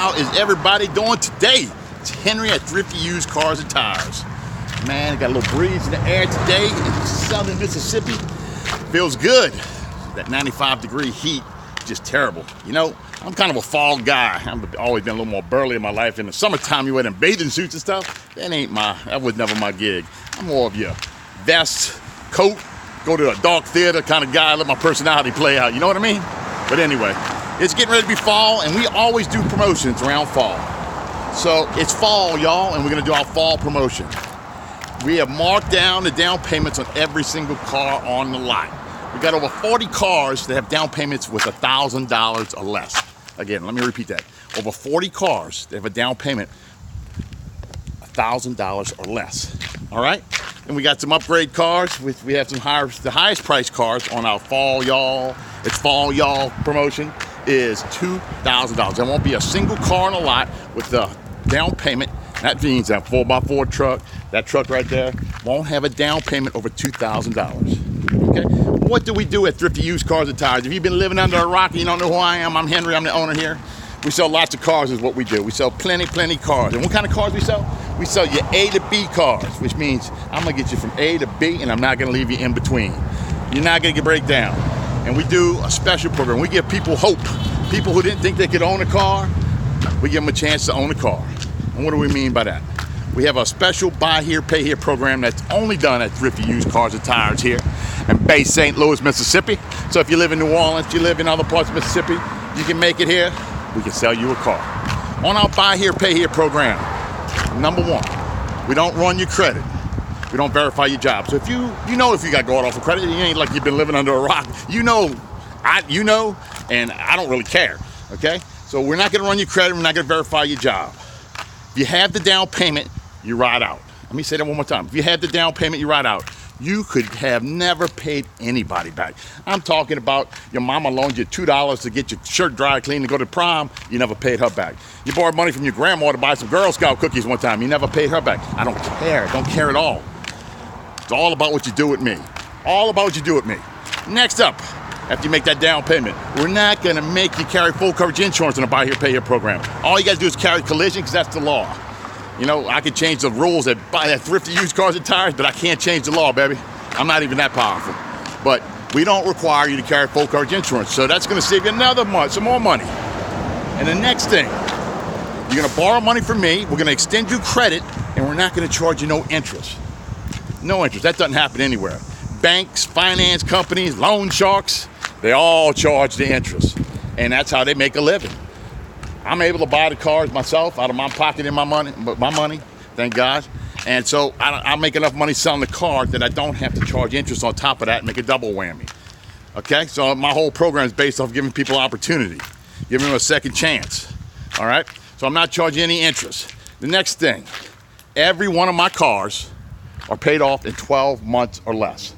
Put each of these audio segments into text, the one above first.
How is everybody doing today? It's Henry at Thrifty Used Cars and Tires. Man, got a little breeze in the air today in southern Mississippi. Feels good. That 95-degree heat, just terrible. You know, I'm kind of a fall guy. I've always been a little more burly in my life. In the summertime, you wear them bathing suits and stuff. That was never my gig. I'm more of your vest, coat, go to a dark theater kind of guy, let my personality play out. You know what I mean? But anyway, it's getting ready to be fall, and we always do promotions around fall. So it's fall, y'all, and we're gonna do our fall promotion. We have marked down the down payments on every single car on the lot. We got over 40 cars that have down payments with $1,000 or less. Again, let me repeat that. Over 40 cars that have a down payment $1,000 or less. All right? And we got some upgrade cars. We have the highest price cars on our fall, y'all. It's fall, y'all promotion is $2,000. There won't be a single car on the lot with the down payment. That means that 4x4 truck, that truck right there, won't have a down payment over $2,000. Okay? What do we do at Thrifty Used Cars and Tires? If you've been living under a rock and you don't know who I am, I'm Henry, I'm the owner here. We sell lots of cars is what we do. We sell plenty cars. And what kind of cars we sell? We sell your A to B cars, which means I'm gonna get you from A to B and I'm not gonna leave you in between. You're not gonna get break down. And we do a special program. We give people hope. People who didn't think they could own a car, we give them a chance to own a car. And what do we mean by that? We have a special buy here, pay here program that's only done at Thrifty Used Cars and Tires here in Bay St. Louis, Mississippi. So if you live in New Orleans, you live in other parts of Mississippi, you can make it here, we can sell you a car. On our buy here, pay here program, number one, we don't run your credit. We don't verify your job. So if you know if you got going off of credit, it ain't like you've been living under a rock. You know, and I don't really care, okay? So we're not gonna run your credit, we're not gonna verify your job. If you have the down payment, you ride out. Let me say that one more time. If you have the down payment, you ride out. You could have never paid anybody back. I'm talking about your mama loaned you $2 to get your shirt dry clean to go to prom, you never paid her back. You borrowed money from your grandma to buy some Girl Scout cookies one time, you never paid her back. I don't care at all. It's all about what you do with me. All about what you do with me. Next up, after you make that down payment, we're not gonna make you carry full coverage insurance in a buy here, pay here program. All you gotta do is carry collision, because that's the law. You know, I can change the rules at Thrifty Used Cars and Tires, but I can't change the law, baby. I'm not even that powerful. But we don't require you to carry full coverage insurance, so that's gonna save you another month, some more money. And the next thing, you're gonna borrow money from me, we're gonna extend you credit, and we're not gonna charge you no interest. No interest, that doesn't happen anywhere. Banks, finance companies, loan sharks, they all charge the interest. And that's how they make a living. I'm able to buy the cars myself out of my pocket and my money, thank God. And so I make enough money selling the car that I don't have to charge interest on top of that and make a double whammy. Okay, so my whole program is based off giving people opportunity, giving them a second chance, all right? So I'm not charging any interest. The next thing, every one of my cars are paid off in 12 months or less.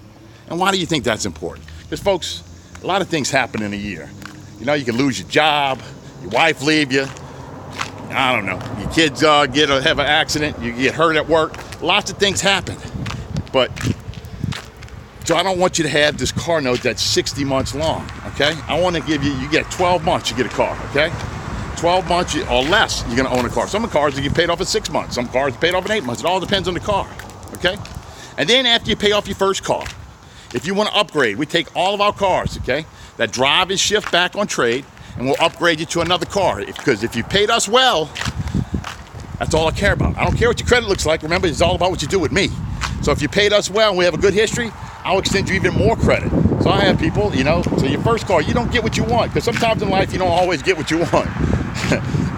And why do you think that's important? Because folks, a lot of things happen in a year. You know, you can lose your job, your wife leave you, I don't know, your kids have an accident, you get hurt at work, lots of things happen. But, so I don't want you to have this car note that's 60 months long, okay? I want to give you get 12 months, you get a car, okay? 12 months or less, you're gonna own a car. Some cars you get paid off in 6 months, some cars are paid off in 8 months. It all depends on the car, okay? And then after you pay off your first car, if you want to upgrade, we take all of our cars, okay, that drive and shift back on trade, and we'll upgrade you to another car. Because if you paid us well, that's all I care about. I don't care what your credit looks like. Remember, it's all about what you do with me. So if you paid us well and we have a good history, I'll extend you even more credit. So I have people, you know, so your first car, you don't get what you want. Because sometimes in life, you don't always get what you want.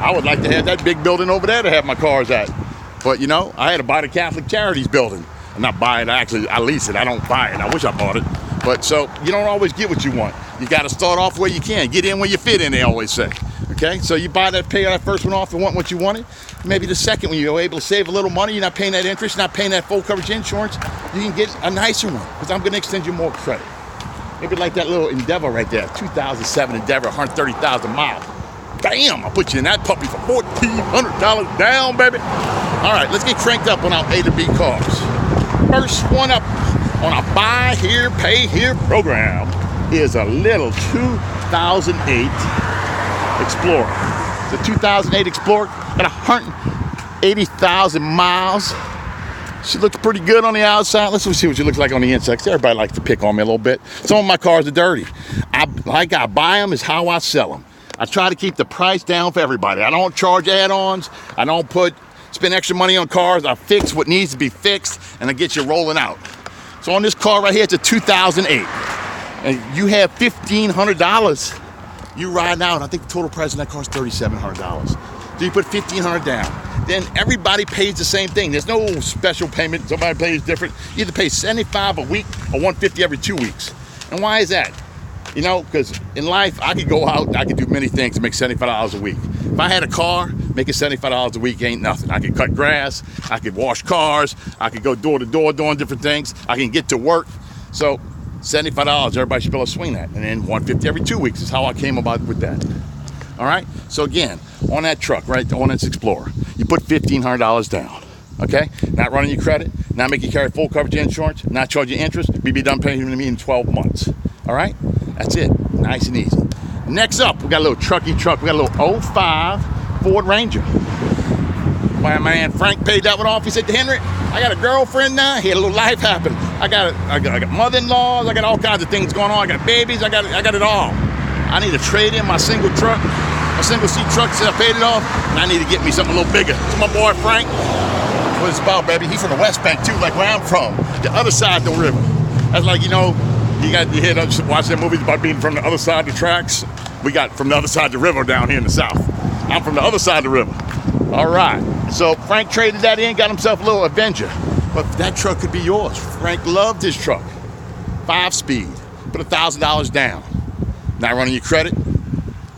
I would like to have that big building over there to have my cars at. But, you know, I had to buy the Catholic Charities building. I'm not buying it, I lease it. I don't buy it. I wish I bought it. But so you don't always get what you want. You got to start off where you can. Get in where you fit in, they always say. Okay? So you buy that, pay that first one off and want what you wanted. Maybe the second one, you're able to save a little money. You're not paying that interest, you're not paying that full coverage insurance. You can get a nicer one because I'm going to extend you more credit. Maybe like that little Endeavor right there, 2007 Endeavor, 130,000 miles. Bam! I'll put you in that puppy for $1,400 down, baby. All right, let's get cranked up on our A to B cars. First one up on our buy here, pay here program is a little 2008 Explorer. It's a 2008 Explorer, got 180,000 miles. She looks pretty good on the outside. Let's see what she looks like on the inside. 'Cause everybody likes to pick on me a little bit. Some of my cars are dirty. I buy them is how I sell them. I try to keep the price down for everybody. I don't charge add-ons. I don't spend extra money on cars. I fix what needs to be fixed, and I get you rolling out. So on this car right here, it's a 2008. And you have $1,500. You riding out. I think the total price of that car is $3,700. So you put $1,500 down. Then everybody pays the same thing. There's no special payment. Somebody pays different. You either pay $75 a week or $150 every 2 weeks. And why is that? You know, because in life, I could go out and I could do many things to make $75 a week. If I had a car, making $75 a week ain't nothing. I could cut grass, I could wash cars, I could go door to door doing different things, I can get to work. So $75, everybody should be able to swing that. And then $150 every 2 weeks is how I came about with that. All right? So again, on that truck, right, on this Explorer, you put $1,500 down. Okay? Not running your credit, not making you carry full coverage insurance, not charging interest. We be done paying to me in 12 months. All right? That's it. Nice and easy. Next up, we got a little trucky truck. We got a little 05 Ford Ranger. My man Frank paid that one off. He said to Henry, I got a girlfriend now. He had a little life happen. I got mother-in-laws. I got all kinds of things going on. I got babies. I got it all. I need to trade in my single truck, my single seat truck. Since I paid it off, and I need to get me something a little bigger. So my boy Frank, what it's about, baby. He's from the West Bank too, like where I'm from, the other side of the river. That's like, you know, you hear watch that movies about being from the other side of the tracks. We got from the other side of the river down here in the south. I'm from the other side of the river. All right. So Frank traded that in, got himself a little Avenger. But that truck could be yours. Frank loved his truck. 5-speed. Put $1,000 down. Not running your credit.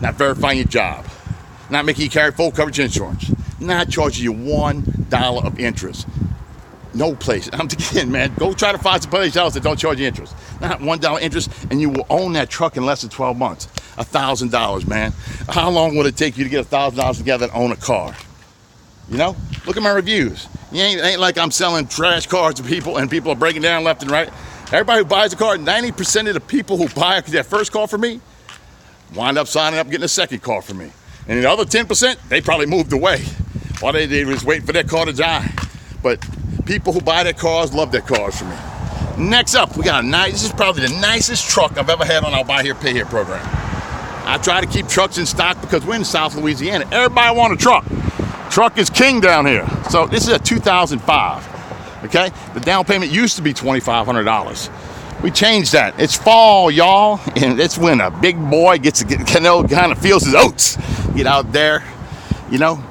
Not verifying your job. Not making you carry full coverage insurance. Not charging you $1 of interest. No place. I'm kidding, man. Go try to find some place else that don't charge you interest. Not $1 interest, and you will own that truck in less than 12 months. $1,000, man. How long would it take you to get $1,000 together and own a car? You know? Look at my reviews. It ain't like I'm selling trash cars to people and people are breaking down left and right. Everybody who buys a car, 90% of the people who buy that first car from me wind up signing up getting a second car from me. And the other 10%, they probably moved away. All they was waiting for their car to die. But people who buy their cars love their cars from me. Next up, we got this is probably the nicest truck I've ever had on our Buy Here, Pay Here program. I try to keep trucks in stock because we're in South Louisiana. Everybody want a truck. Truck is king down here. So this is a 2005, okay? The down payment used to be $2,500. We changed that. It's fall, y'all, and it's when a big boy kind of feels his oats. Get out there, you know?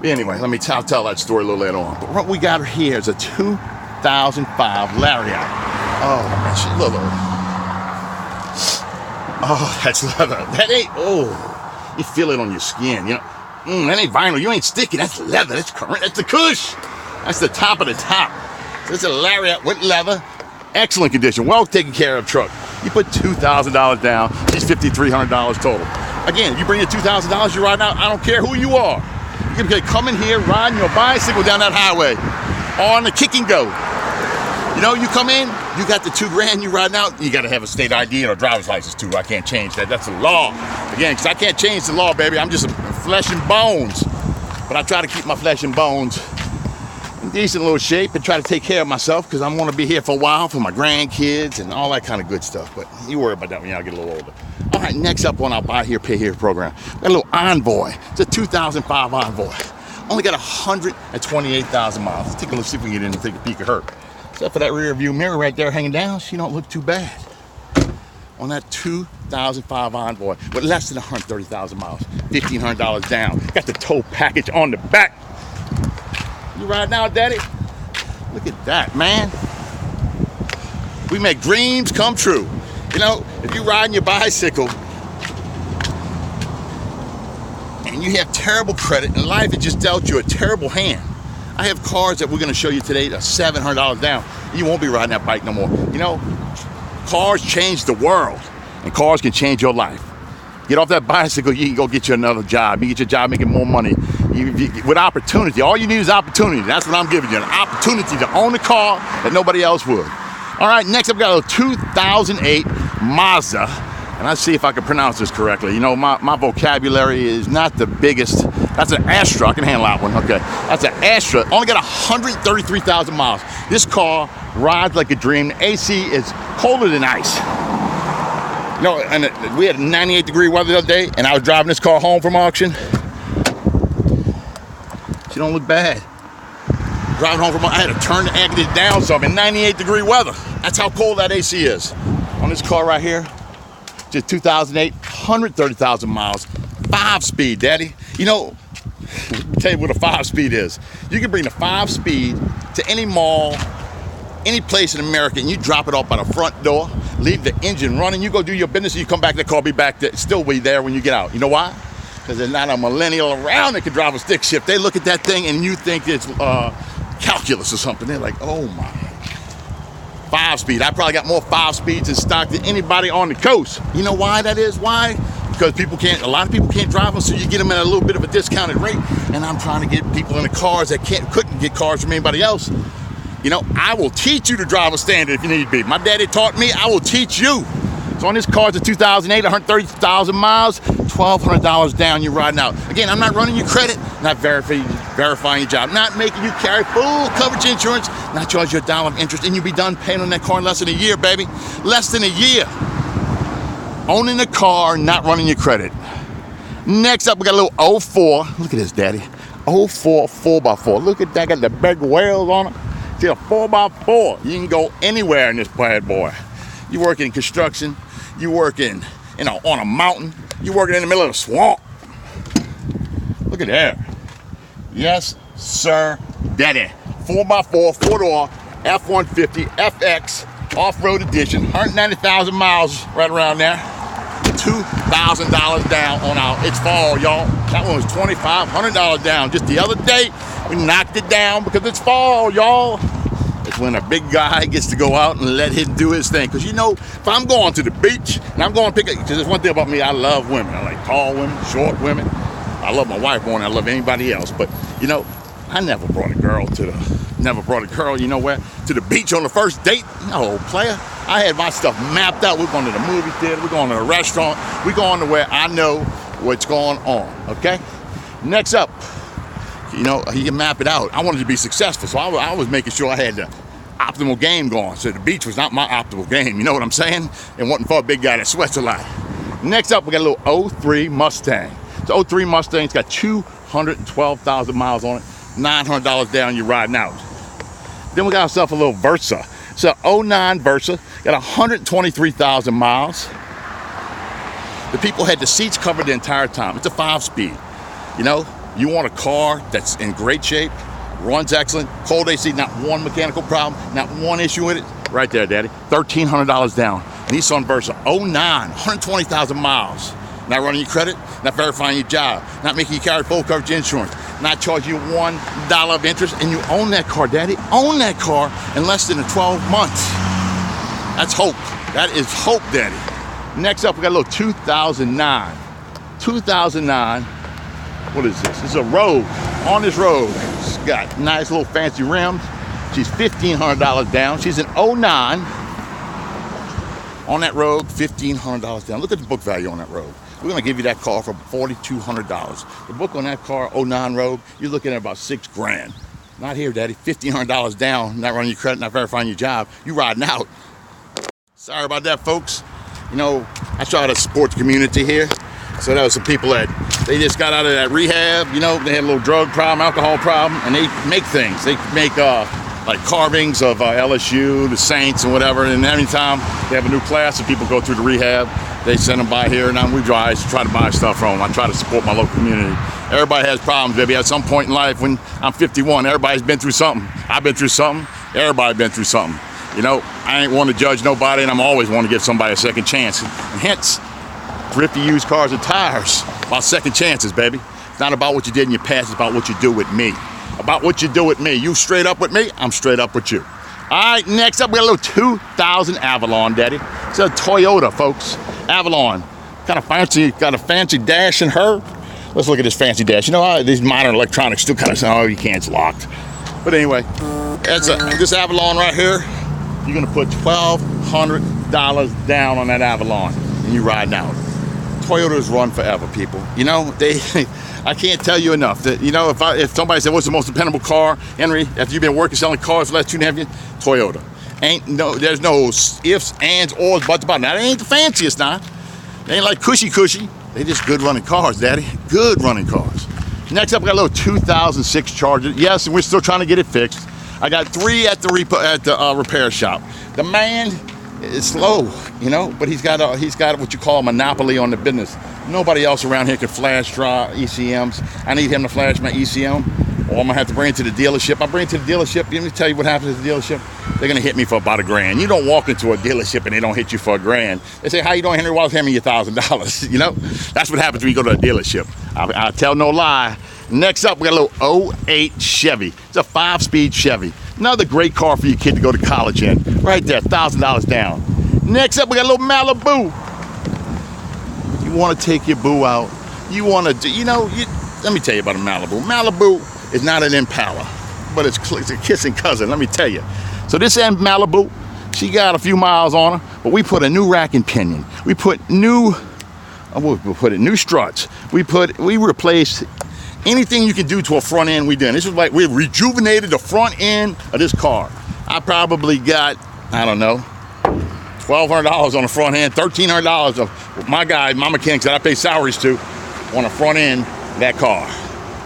Anyway, I'll tell that story a little later on. But what we got here is a 2005 Lariat. Oh, man, she's leather. Oh, that's leather. That ain't, oh, you feel it on your skin, you know? That ain't vinyl, you ain't sticky, that's leather, that's current, that's the cush. That's the top of the top. So it's a Lariat with leather, excellent condition, well taken care of truck. You put $2,000 down, it's $5,300 total. Again, if you bring your $2,000, you're riding out, I don't care who you are. You can come in here, riding your bicycle down that highway, on the kick and go. You know, you come in, you got the $2,000, you riding out, you got to have a state ID or a driver's license too. I can't change that. That's the law. Again, because I can't change the law, baby. I'm just flesh and bones. But I try to keep my flesh and bones in decent little shape and try to take care of myself because I'm going to be here for a while for my grandkids and all that kind of good stuff. But you worry about that when y'all get a little older. All right, next up on our Buy Here, Pay Here program, we got a little Envoy. It's a 2005 Envoy. Only got 128,000 miles. Let's take a look, see if we can get in and take a peek at her. Except for that rear view mirror right there hanging down, she don't look too bad. On that 2005 Envoy with less than 130,000 miles, $1,500 down. Got the tow package on the back. You riding out, Daddy? Look at that, man. We make dreams come true. You know, if you're riding your bicycle and you have terrible credit and life has just dealt you a terrible hand. I have cars that we're going to show you today that are $700 down. You won't be riding that bike no more. You know, cars change the world, and cars can change your life. Get off that bicycle, you can go get you another job. You get your job making more money. With opportunity, all you need is opportunity. That's what I'm giving you, an opportunity to own a car that nobody else would. All right, next up we got a 2008 Mazda and let's see if I can pronounce this correctly. You know, my vocabulary is not the biggest. That's an Astra. I can handle that one. Okay, that's an Astra. Only got 133,000 miles. This car rides like a dream. The AC is colder than ice. You know, and we had 98-degree weather the other day, and I was driving this car home from auction. She don't look bad. Driving home from, I had to turn the air down some in 98-degree weather. That's how cold that AC is. On this car right here, just 2008, 130,000 miles, 5-speed, daddy. You know, let me tell you what a 5-speed is. You can bring the 5-speed to any mall, any place in America, and you drop it off by the front door, leave the engine running, you go do your business, and you come back, the car be back there, still be there when you get out. You know why? Because there's not a millennial around that can drive a stick shift. They look at that thing and you think it's calculus or something. They're like, oh my. 5-speed. I probably got more 5-speeds in stock than anybody on the coast. You know why that is? Why? Because a lot of people can't drive them, so you get them at a little bit of a discounted rate. And I'm trying to get people in the cars that couldn't get cars from anybody else. You know, I will teach you to drive a standard if you need to be. My daddy taught me, I will teach you. So on this car, it's a 2008, 130,000 miles, $1,200 down, you're riding out. Again, I'm not running your credit, not verifying your job, not making you carry full coverage insurance, not charge you a dollar of interest, and you'll be done paying on that car in less than a year, baby. Less than a year. Owning a car, not running your credit. Next up, we got a little 04. Look at this, daddy. 04 4x4. Look at that, got the big wheels on it. See, a 4x4. You can go anywhere in this bad boy. You working in construction, you working, you know, on a mountain, you working in the middle of a swamp. Look at that. Yes, sir, daddy. 4x4, 4-door, F-150, FX, off-road edition, 190,000 miles right around there. $2,000 down on our, it's fall, y'all. That one was $2,500 down. Just the other day, we knocked it down because it's fall, y'all. It's when a big guy gets to go out and let him do his thing. Because you know, if I'm going to the beach and I'm going to pick up, because there's one thing about me, I love women. I like tall women, short women. I love my wife more than I love anybody else. But you know, I never brought a girl, you know where? To the beach on the first date? No, player. I had my stuff mapped out. We're going to the movie theater, we're going to a restaurant, we're going to where I know what's going on, okay? Next up, you know, you can map it out. I wanted to be successful, so I was making sure I had the optimal game going. So the beach was not my optimal game, you know what I'm saying? And wasn't for a big guy that sweats a lot. Next up, we got a little 03 Mustang. The 03 Mustang's got 212,000 miles on it, $900 down, you're riding out. Then we got ourselves a little Versa. It's a 09 Versa, got 123,000 miles. The people had the seats covered the entire time. It's a 5-speed, you know? You want a car that's in great shape, runs excellent, cold AC, not one mechanical problem, not one issue with it. Right there, daddy. $1,300 down. Nissan Versa, 09, 120,000 miles. Not running your credit, not verifying your job, not making you carry full coverage insurance, not charging you $1 of interest, and you own that car, daddy. Own that car in less than 12 months. That's hope. That is hope, daddy. Next up, we got a little 2009. 2009. What is this? This is a Rogue. On this Rogue, she's got nice little fancy rims. She's $1,500 down. She's an 09. On that Rogue, $1,500 down. Look at the book value on that Rogue. We're gonna give you that car for $4,200. The book on that car, 09 Rogue, you're looking at about $6,000. Not here, daddy. $1,500 down, not running your credit, not verifying your job. You riding out. Sorry about that, folks. You know, I try to support the community here. So there was some people that, they just got out of that rehab, you know, they had a little drug problem, alcohol problem, and they make things. They make like carvings of LSU, the Saints, and whatever, and every time they have a new class and people go through the rehab, they send them by here, and now we try to buy stuff from them. I try to support my local community. Everybody has problems, baby. At some point in life, when I'm 51, everybody's been through something. I've been through something. Everybody's been through something. You know, I ain't one to judge nobody, and I'm always want to give somebody a second chance. And hence, thrifty used cars and tires, about second chances, baby. It's not about what you did in your past, it's about what you do with me. About what you do with me. You straight up with me, I'm straight up with you. All right, next up, we got a little 2000 Avalon, daddy. It's a Toyota, folks. Avalon, kind of fancy, got a fancy dash in her. Let's look at this fancy dash. You know how these modern electronics still kind of say, oh, you can't, it's locked. But anyway, this Avalon right here, you're gonna put $1,200 down on that Avalon. and you riding out. Toyotas run forever, people. You know, I can't tell you enough that, you know, if somebody said, what's the most dependable car, Henry, after you've been working selling cars for the last 2.5 years, Toyota. There's no ifs, ands, ors, buts about it. Now, they ain't the fanciest now. They ain't like cushy. They just good running cars, Daddy. Good running cars. Next up, we got a little 2006 Charger. Yes, and we're still trying to get it fixed. I got 3 at the repair shop. The man is slow, you know, but he's got what you call a monopoly on the business. Nobody else around here can flash draw ECMs. I need him to flash my ECM, or I'm gonna have to bring it to the dealership. I bring it to the dealership. Let me tell you what happens at the dealership. They're gonna hit me for about $1,000. You don't walk into a dealership and they don't hit you for $1,000. They say, "How you doing, Henry Wallace? Hand me your $1,000." You know, that's what happens when you go to a dealership. I tell no lie. Next up, we got a little 08 Chevy. It's a 5-speed Chevy. Another great car for your kid to go to college in. Right there, $1,000 down. Next up, we got a little Malibu. You want to take your boo out. You want to do, you know, let me tell you about a Malibu. Malibu is not an Impala, but it's a kissing cousin, let me tell you. So this Malibu, she got a few miles on her, but we put a new rack and pinion. We put new struts. We replaced anything you can do to a front end, we did. This is like, we rejuvenated the front end of this car. I probably got, I don't know, $1,200 on the front end, $1,300 of my mechanics that I pay salaries to on the front end of that car.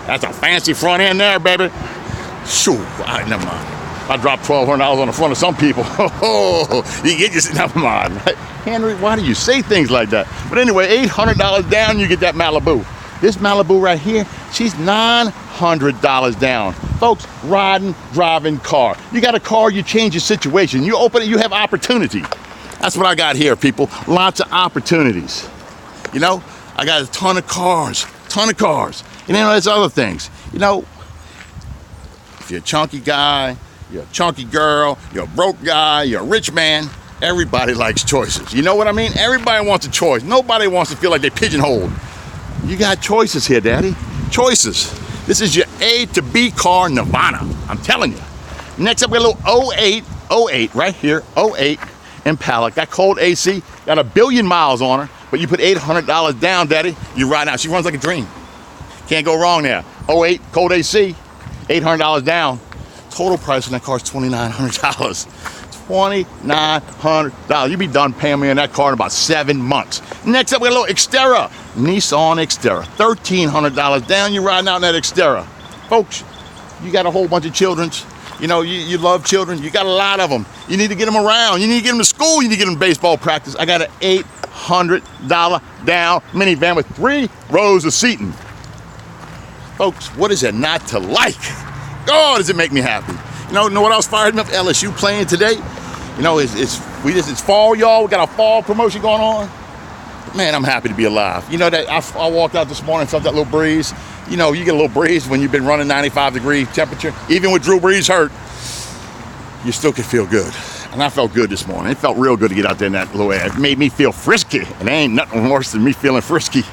That's a fancy front end there, baby. Shoot, never mind. I dropped $1,200 on the front of some people. You get your, never mind. Henry, why do you say things like that? But anyway, $800 down, you get that Malibu. This Malibu right here, she's $900 down. Folks, driving car. You got a car, you change your situation. You open it, you have opportunity. That's what I got here, people. Lots of opportunities. You know, I got a ton of cars. You know, there's other things. You know, if you're a chunky guy, you're a chunky girl, you're a broke guy, you're a rich man, everybody likes choices. You know what I mean? Everybody wants a choice. Nobody wants to feel like they're pigeonholed. You got choices here, Daddy. Choices. This is your A to B car nirvana. I'm telling you. Next up, we got a little 08 right here, 08 Impala. Got cold AC, got 1 billion miles on her, but you put $800 down, Daddy. You ride out. She runs like a dream. Can't go wrong there. 08, cold AC, $800 down. Total price on that car is $2,900. $2,900. You'll be done paying me on that car in about 7 months. Next up, we got a little Xterra. Nissan Xterra. $1,300 down. You're riding out in that Xterra. Folks, you got a whole bunch of children. You know, you love children. You got a lot of them. You need to get them around. You need to get them to school. You need to get them to baseball practice. I got an $800 down minivan with 3 rows of seating. Folks, what is it not to like? Oh, does it make me happy. You know what else fired me up? LSU playing today. You know, it's fall, y'all. We got a fall promotion going on. Man, I'm happy to be alive. You know that I walked out this morning, felt that little breeze. You know, you get a little breeze when you've been running 95-degree temperature. Even with Drew Brees hurt, you still can feel good. And I felt good this morning. It felt real good to get out there in that little air. It made me feel frisky. And there ain't nothing worse than me feeling frisky.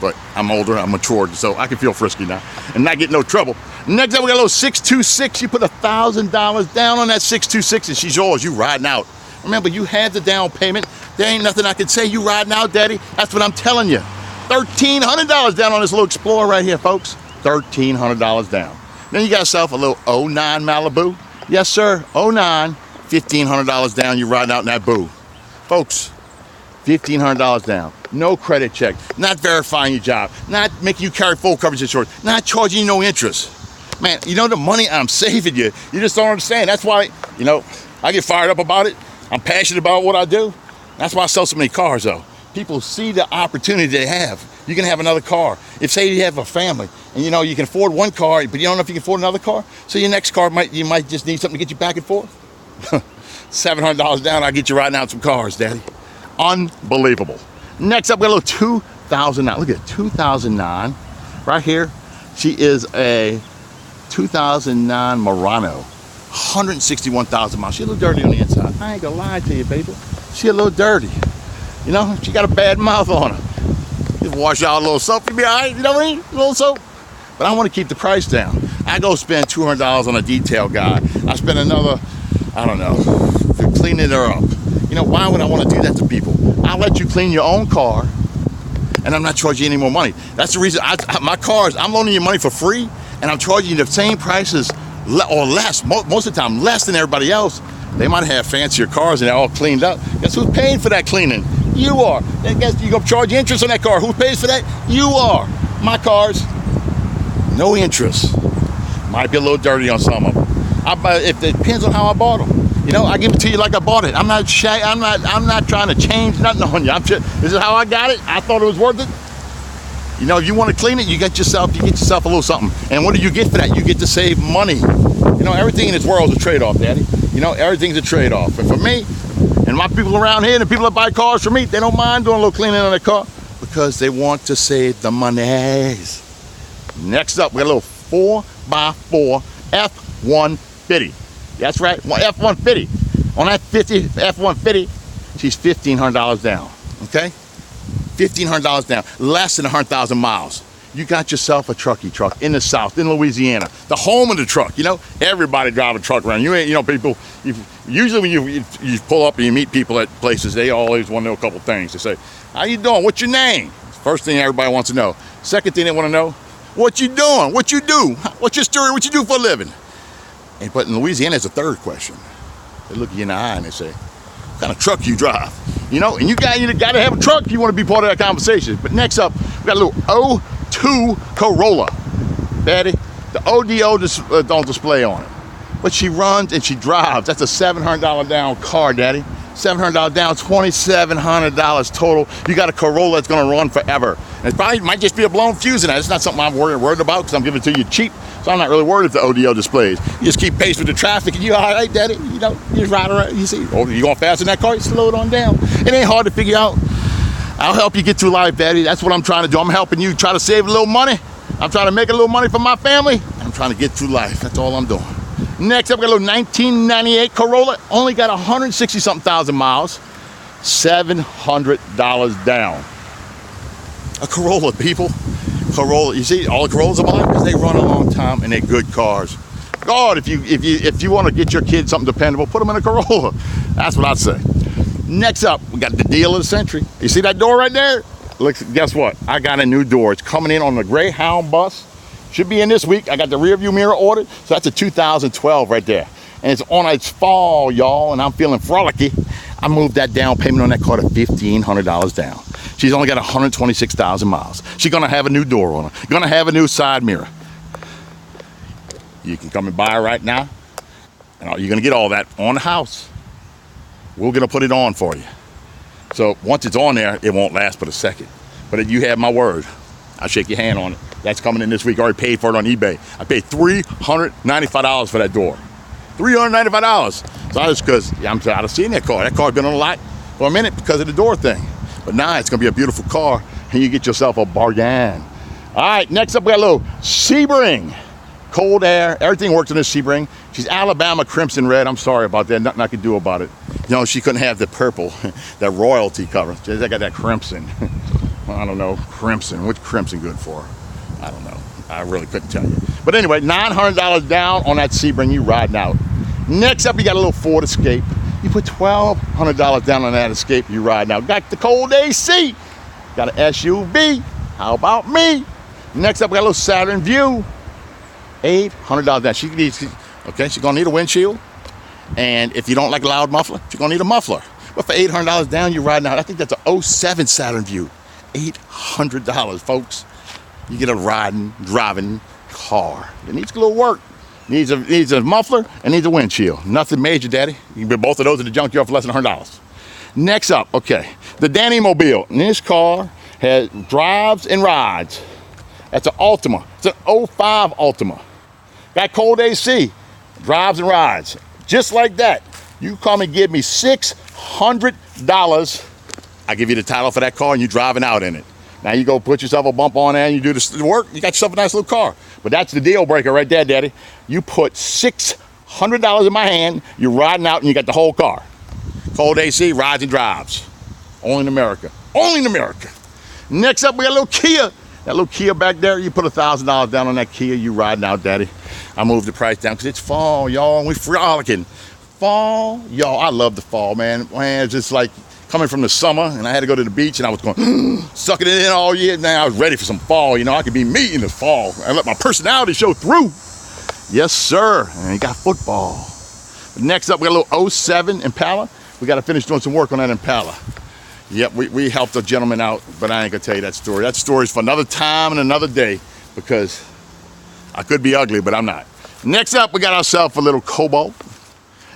But I'm older, I'm matured, so I can feel frisky now and not get no trouble. Next up, we got a little 626. You put $1,000 down on that 626 and she's yours. You riding out. Remember, you had the down payment. There ain't nothing I can say. You riding out, Daddy. That's what I'm telling you. $1,300 down on this little Explorer right here, folks. $1,300 down. Then you got yourself a little 09 Malibu. Yes, sir, 09. $1,500 down. You riding out in that boo. Folks, $1,500 down. No credit check. Not verifying your job. Not making you carry full coverage insurance. Not charging you no interest. Man, you know the money I'm saving you. You just don't understand. That's why, you know, I get fired up about it. I'm passionate about what I do. That's why I sell so many cars, though. People see the opportunity they have. You can have another car. If, say, you have a family, and, you know, you can afford one car, but you don't know if you can afford another car, so your next car, you might just need something to get you back and forth. $700 down, I'll get you riding out some cars, Daddy. Unbelievable. Next up, we got a little 2009. Look at it, 2009. Right here, she is a 2009 Murano. 161,000 miles. She's a little dirty on the inside. I ain't gonna lie to you, baby. She a little dirty. You know, she got a bad mouth on her. Just wash out a little soap, you'll be all right, you know what I mean? A little soap. But I want to keep the price down. I go spend $200 on a detail guy. I spend another, I don't know, for cleaning her up. You know, why would I want to do that to people? I'll let you clean your own car, and I'm not charging you any more money. That's the reason my cars, I'm loaning you money for free, and I'm charging you the same prices or less, most of the time, less than everybody else. They might have fancier cars and they're all cleaned up. Guess who's paying for that cleaning? You are. And guess you're going to charge interest on that car. Who pays for that? You are. My cars, no interest. Might be a little dirty on some of them. It depends on how I bought them. You know, I give it to you like I bought it. I'm not trying to change nothing on you. This is how I got it. I thought it was worth it. You know, if you want to clean it, you get yourself a little something. And what do you get for that? You get to save money. You know, everything in this world is a trade-off, Daddy. You know, everything's a trade-off. And for me, and my people around here, and the people that buy cars from me, they don't mind doing a little cleaning on their car because they want to save the monies. Next up, we got a little 4x4 F-150. That's right, F-150. On that F-150, she's $1,500 down, okay? $1,500 down, less than 100,000 miles. You got yourself a truckie truck in the South, in Louisiana, the home of the truck. You know, everybody drive a truck around. You know, people, usually when you pull up and you meet people at places, they always want to know a couple things. They say, how you doing? What's your name? First thing everybody wants to know. Second thing they want to know, what you doing? What you do? What's your story? What you do for a living? But in Louisiana, it's a third question. They look you in the eye and they say, what kind of truck you drive? You know, and you got to have a truck if you want to be part of that conversation. But next up, we got a little 02 Corolla. Daddy, the ODO don't display on it. But she runs and she drives. That's a $700 down car, Daddy. $700 down, $2,700 total. You got a Corolla that's going to run forever. And it probably might just be a blown fuse in that. It's not something I'm worried about because I'm giving it to you cheap. So I'm not really worried if the ODO displays. You just keep pace with the traffic and you're all right, Daddy. You know, you just ride around. You see, oh, you going fast in that car? You slow it on down. It ain't hard to figure out. I'll help you get through life, Daddy. That's what I'm trying to do. I'm helping you try to save a little money. I'm trying to make a little money for my family. I'm trying to get through life. That's all I'm doing. Next up, we got a little 1998 Corolla. Only got 160-something thousand miles. $700 down. A Corolla, people. Corolla. You see, all the Corollas are mine because they run a long time and they're good cars. God, if you want to get your kid something dependable, put them in a Corolla. That's what I'd say. Next up, we got the deal of the century. You see that door right there? Look, guess what? I got a new door. It's coming in on the Greyhound bus. Should be in this week. I got the rear view mirror ordered. So that's a 2012 right there. And it's on its fall, y'all, and I'm feeling frolicky. I moved that down payment on that car to $1,500 down. She's only got 126,000 miles. She's gonna have a new door on her. Gonna have a new side mirror. You can come and buy her right now. And you're gonna get all that on the house. We're gonna put it on for you. So once it's on there, it won't last but a second. But you have my word. I'll shake your hand on it. That's coming in this week. I already paid for it on eBay. I paid $395 for that door. $395. So I just, because I'm tired of seeing that car. That car's been on the lot for a minute because of the door thing. But now it's gonna be a beautiful car and you get yourself a bargain. All right, next up we got a little Sebring. Cold air, everything works in this Sebring. She's Alabama crimson red. I'm sorry about that, nothing I could do about it. You know, she couldn't have the purple, that royalty cover. I got that crimson. I don't know, crimson. What's crimson good for? I don't know. I really couldn't tell you. But anyway, $900 down on that Sebring, you riding out. Next up, you got a little Ford Escape. You put $1,200 down on that Escape, you riding out. Got the cold AC. Got an SUV. How about me? Next up, we got a little Saturn Vue. $800 down. She's gonna need a windshield. And if you don't like a loud muffler, you're gonna need a muffler. But for $800 down, you're riding out. I think that's a 07 Saturn Vue. $800, folks. You get a driving car. It needs a little work. Needs a muffler and needs a windshield. Nothing major, Daddy. You can put both of those in the junkyard for less than $100. Next up, okay, the Danny Mobile. And this car drives and rides. That's an Altima. It's an 05 Altima. Got cold AC, drives and rides. Just like that. You come and give me $600. I give you the title for that car and you're driving out in it. Now you go put yourself a bump on there and you do the work, you got yourself a nice little car. But that's the deal breaker right there, Daddy. You put $600 in my hand, you're riding out and you got the whole car. Cold AC, rides and drives. Only in America. Only in America. Next up, we got a little Kia. That little Kia back there, you put $1,000 down on that Kia, you riding out, Daddy. I moved the price down because it's fall, y'all, and we frolicking. fall, y'all, I love the fall, man. Man, it's just like coming from the summer, and I had to go to the beach, and I was going, sucking it in all year. Now I was ready for some fall. You know, I could be me in the fall. I let my personality show through. Yes, sir. And you got football. Next up, we got a little 07 Impala. We got to finish doing some work on that Impala. Yep, we helped a gentleman out, but I ain't gonna tell you that story. That story's for another time and another day, because I could be ugly, but I'm not. Next up, we got ourselves a little Cobalt.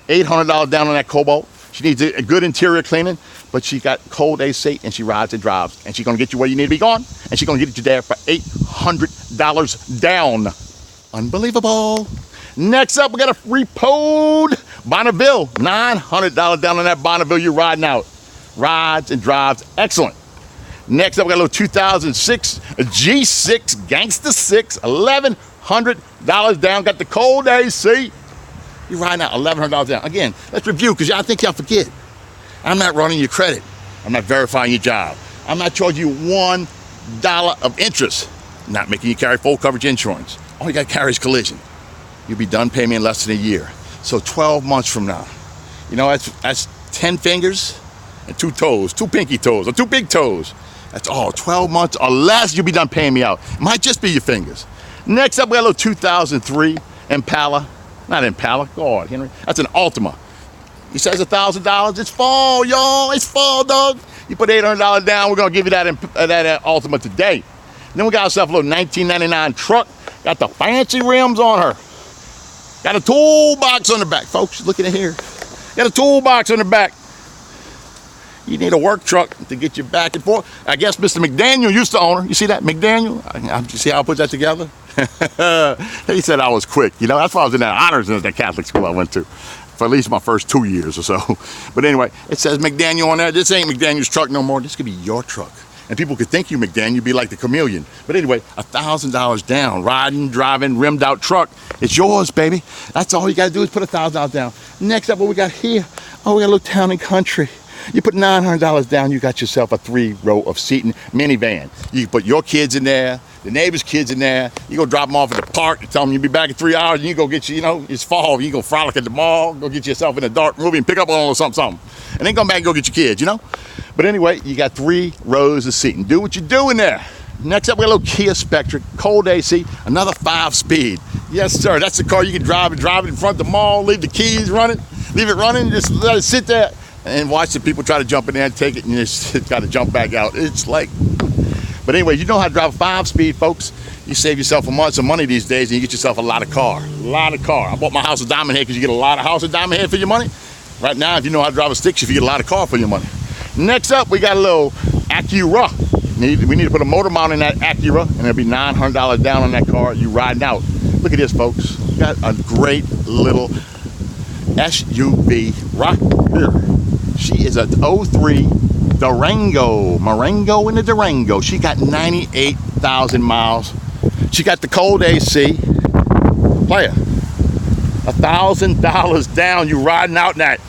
$800 down on that Cobalt. She needs a good interior cleaning, but she got cold AC, and she rides and drives, and she's gonna get you where you need to be going, and she's gonna get you there for $800 down. Unbelievable. Next up, we got a repoed Bonneville. $900 down on that Bonneville. You're riding out. Rides and drives excellent. Next up, we got a little 2006 G6 Gangsta 6. $1,100 down. Got the cold AC. You're riding out $1,100 down. Again, let's review, because I think y'all forget. I'm not running your credit. I'm not verifying your job. I'm not charging you $1 of interest. I'm not making you carry full coverage insurance. All you got to carry is collision. You'll be done paying me in less than a year. So 12 months from now, you know, that's 10 fingers and 2 toes, 2 pinky toes, or 2 big toes. That's all. 12 months or less, you'll be done paying me out. It might just be your fingers. Next up, we got a little 2003 Impala. Not Impala, God, Henry. That's an Altima. He says $1,000. It's fall, y'all. It's fall, dog. You put $800 down, we're going to give you that Altima today. And then we got ourselves a little 1999 truck. Got the fancy rims on her. Got a toolbox on the back, folks. Look at it here. Got a toolbox on the back. You need a work truck to get you back and forth. I guess Mr. McDaniel used to own her. You see that, McDaniel? You see how I put that together? He said I was quick. You know, that's why I was in that honors in that Catholic school I went to for at least my first 2 years or so. But anyway, it says McDaniel on there. This ain't McDaniel's truck no more. This could be your truck. And people could think you McDaniel, be like the chameleon. But anyway, $1,000 down, riding, driving, rimmed out truck. It's yours, baby. That's all you gotta do is put $1,000 down. Next up, what we got here? Oh, we got a little town and country. You put $900 down, you got yourself a 3-row of seating minivan. You put your kids in there, the neighbor's kids in there. You go drop them off at the park and tell them you'll be back in 3 hours, and you go get you, you know, it's fall. You go frolic at the mall, go get yourself in a dark movie and pick up on a little something. And then come back and go get your kids, you know? But anyway, you got 3 rows of seating. Do what you do in there. Next up, we got a little Kia Spectre, cold AC, another 5-speed. Yes, sir, that's the car you can drive it in front of the mall, leave the keys running, leave it running, just let it sit there, and watch the people try to jump in there and take it, and you just got to jump back out. It's like, but anyway, you know how to drive a 5-speed, folks. You save yourself some money these days, and you get yourself a lot of car. I bought my house of Diamond Head because you get a lot of house of Diamond Head for your money. Right now, if you know how to drive a stick shift, you get a lot of car for your money. Next up, we got a little Acura. We need to put a motor mount in that Acura, and it'll be $900 down on that car. You riding out. Look at this, folks. We got a great little SUV right here. She is a 03 Durango. Marengo in the Durango. She got 98,000 miles. She got the cold AC. Player. $1,000 down. You riding out in that.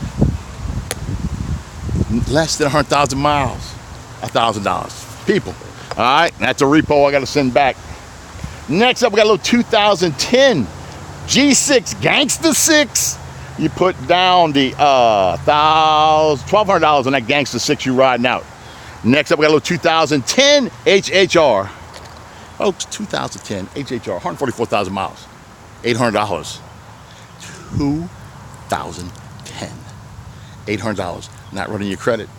Less than 100,000 miles. $1,000. People. All right. That's a repo I got to send back. Next up, we got a little 2010 G6 Gangsta 6. You put down the $1,200 on that Gangsta 6 you riding out. Next up, we got a little 2010 HHR. Folks, 2010 HHR, 144,000 miles, $800. 2010, $800. Not running your credit.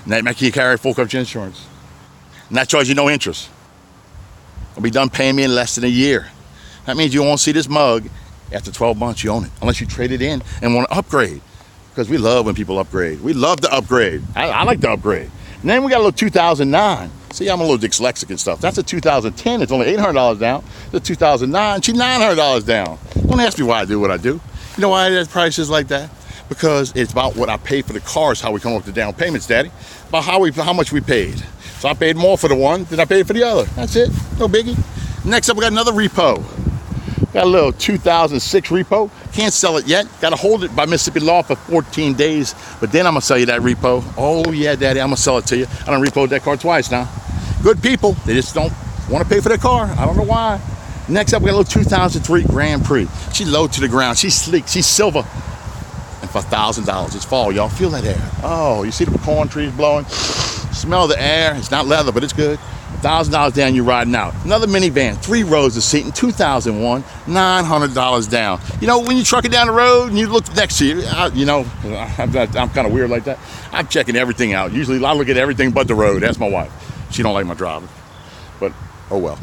Not making you carry full coverage insurance. Not charging you no interest. I'll be done paying me in less than a year. That means you won't see this mug. After 12 months, you own it, unless you trade it in and want to upgrade. Because we love when people upgrade. We love to upgrade. I like to upgrade. And then we got a little 2009. See, I'm a little dyslexic and stuff. That's a 2010. It's only $800 down. The 2009, she's $900 down. Don't ask me why I do what I do. You know why that price is like that? Because it's about what I pay for the cars, how we come up with the down payments, Daddy. About how much we paid. So I paid more for the one than I paid for the other. That's it. No biggie. Next up, we got another repo. Got a little 2006 repo. Can't sell it yet. Got to hold it by Mississippi law for 14 days. But then I'm going to sell you that repo. Oh, yeah, Daddy, I'm going to sell it to you. I done repoed that car twice now. Good people. They just don't want to pay for their car. I don't know why. Next up, we got a little 2003 Grand Prix. She's low to the ground. She's sleek. She's silver. and for $1,000. It's fall, y'all. Feel that air. Oh, you see the pecan trees blowing? Smell the air. It's not leather, but it's good. $1,000 down, you're riding out. Another minivan, 3 rows of seating, 2001, $900 down. You know, when you truck it down the road and you look next to you, I'm kind of weird like that. I'm checking everything out. Usually I look at everything but the road. That's my wife. She don't like my driving, but oh well.